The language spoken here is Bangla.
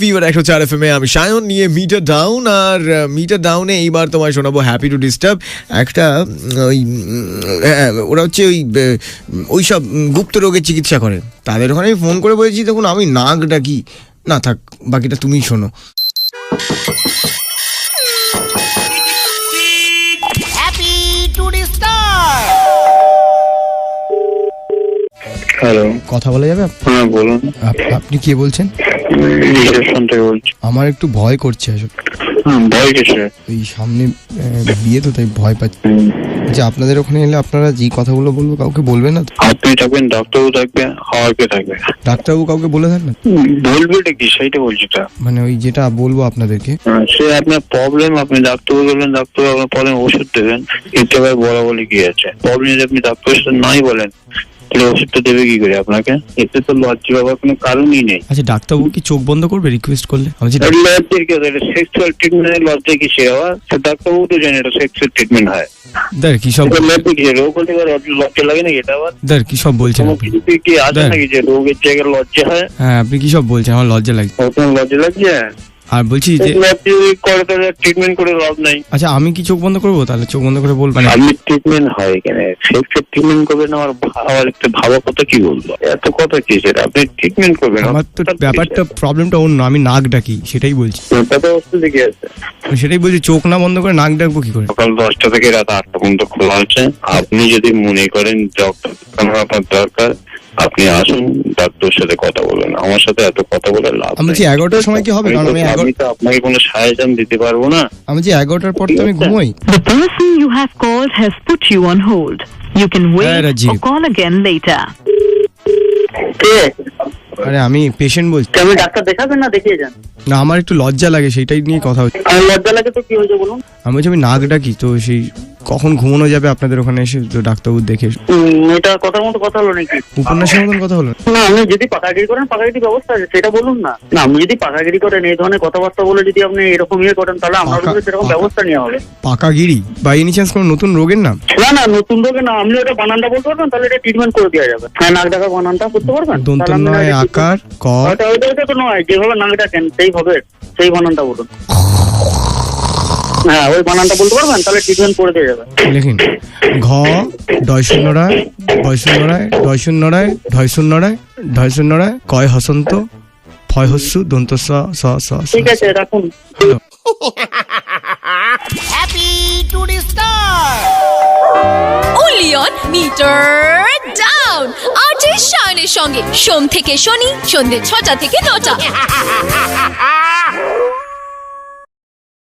ফিভার 104 FM আমি সায়ন নিয়ে মিটার ডাউন। আর মিটার ডাউনে এইবার তোমায় শোনাবো হ্যাপি টু ডিস্টার্ব। একটা ওরা হচ্ছে ওই সব গুপ্ত রোগের চিকিৎসা করে, তাদের ওখানে আমি ফোন করে বলেছি, তখন আমি নাক ডাকি না, থাক বাকিটা তুমিই শোনো। হ্যালো, কথা বলা যাবে? হ্যাঁ বলুন। আপনি কে বলছেন? রিসেপশন থেকে বলছি। আমার একটু ভয় করছে আসলে। ভয় কিসে? এই সামনে বিয়ে তো, তাই ভয় পাচ্ছি। আচ্ছা, আপনাদের ওখানে এলে আপনারা যে কথাগুলো বলবো কাউকে বলবেন না তো? আপনি থাকবেন, ডাক্তারবাবু থাকবে, আর কে থাকবে? ডাক্তারবাবু কাউকে বলে থাক না? বলবে কি সেইটা বলছি তো। মানে ওই যেটা বলবো আপনাদেরকে, সে আপনার প্রবলেম, আপনি ডাক্তারবাবু বলবেন, ডাক্তারবাবু আপনার প্রবলেম ওষুধ দেবেন। কিন্তু এবার বলা বলি কি আছে, প্রবলেম যদি আপনি ডাক্তারের সাথে নাই বলেন, তাহলে ওষুধটা দেবে কি করে আপনাকে? এতে তো লজ্জা পাওয়ার কোনো কারণই নেই। আচ্ছা ডাক্তারবাবু কি চোখ বন্ধ করবে রিকোয়েস্ট করলে? লজ্জার কি আছে? সেক্সুয়াল ট্রিটমেন্টের লজ্জা কি সে হওয়া? ডাক্তারবাবু তো জানে এটা সেক্সুয়াল ট্রিটমেন্ট হয়। দার কি সব লজ্জা কি, রোগ হলে লজ্জা লাগে নাকি? এটা আবার দার কি সব বলছেন কোনো আপনি? কিছু কি আছে নাকি যে রোগের জায়গায় লজ্জা হয়? হ্যাঁ, আপনি কি সব বলছেন? আমার লজ্জা লাগছে। আপনার লজ্জা লাগছে? আর বলছি যে ট্রিটমেন্ট করে লাভ নাই। আচ্ছা আমি কি চোখ বন্ধ করবো? তাহলে চোখ বন্ধ করে বলবেন? আমি ট্রিটমেন্ট হয় এখানে, সেক্সের ট্রিটমেন্ট করবেন। আমার একটা ভাবা কথা কি বলবো, এত কথা কি সেটা? আপনি ট্রিটমেন্ট করবেন। আমার তো ব্যাপারটা প্রবলেমটা অন্য, আমি নাক ডাকি সেটাই বলছি। কত বস্তু দেখে আছে সেটাই বলছি, চোখ না বন্ধ করে নাক ডাকবো কি করে? সকাল 10টা থেকে রাত 8টা পর্যন্ত খোলা আছে। আপনি যদি মনে করেন ডক্টর আপনার দরকার, আপনি আসুন, ডাক্তারের সাথে কথা বলেন। আমার সাথে এত কথা বলে লাভ আমি বলছি 11টার সময় কি হবে? কারণ আমি তো আপনাকে কোনো সাজেশন দিতে পারবো না। আমি যে 11টার পর তো আমি ঘুমোই। The person you have called has put you on hold. You can wait or call again later. আরে আমি পেশেন্ট বলছি। আমি ডাক্তার দেখাবেন না দেখিয়ে যান? না, আমার একটু লজ্জা লাগে, সেটাই নিয়ে কথা হচ্ছে। আর লজ্জা লাগে তো কি হয়েছে বলুন? আমি বলছি আমি নাক ডাকি, তো সেই কখন ঘুমানো যাবে আপনাদের ওখানে এসে, তো ডাক্তারবাবু দেখে। এটা কথার মতো কথা হলো নাকি? উপন্যাসের মতন কথা হলো না, আপনি যদি পাকাগিরি করেন, পাকাগিরি ব্যবস্থা আছে সেটা বলুন না। না, আপনি যদি পাকাগিরি করেন, এই ধরনের কথাবার্তা বলে যদি আপনি এরকম ইয়ে করেন, তাহলে আমরা সেরকম ব্যবস্থা নেওয়া হবে। পাকাগিরি বা এনি চান্স কোনো নতুন রোগের নাম? না না, নতুন রোগে না। আপনি ওটা বানানটা বলতে পারবেন, তাহলে এটা ট্রিটমেন্ট করে দেওয়া যাবে। হ্যাঁ, নাক ডাকা বানানটা করতে পারবেন? দন্ত নয় আকার ক। ওইটা তো নয়, যেভাবে নাক ডাকেন সেইভাবে, সেই বানানটা বলুন। হ্যাঁ, ওই বানানটা বলতে পারবেন, তাহলে ট্রিটমেন্ট করে দিয়ে যাবে। লিখিন ঘ ডয় শূন্যরায় বয় শূন্যরায় ডয় শূন্যরায় ঢয় শূন্যরায় ঢয় শূন্যরায় কয় হসন্ত ফয় হস্যু দন্ত স স স। ঠিক আছে, রাখুন। Happy to disturb only on meter down RJ শায়নের সঙ্গে সোম থেকে শনি সন্ধ্যে 6টা থেকে 9টা।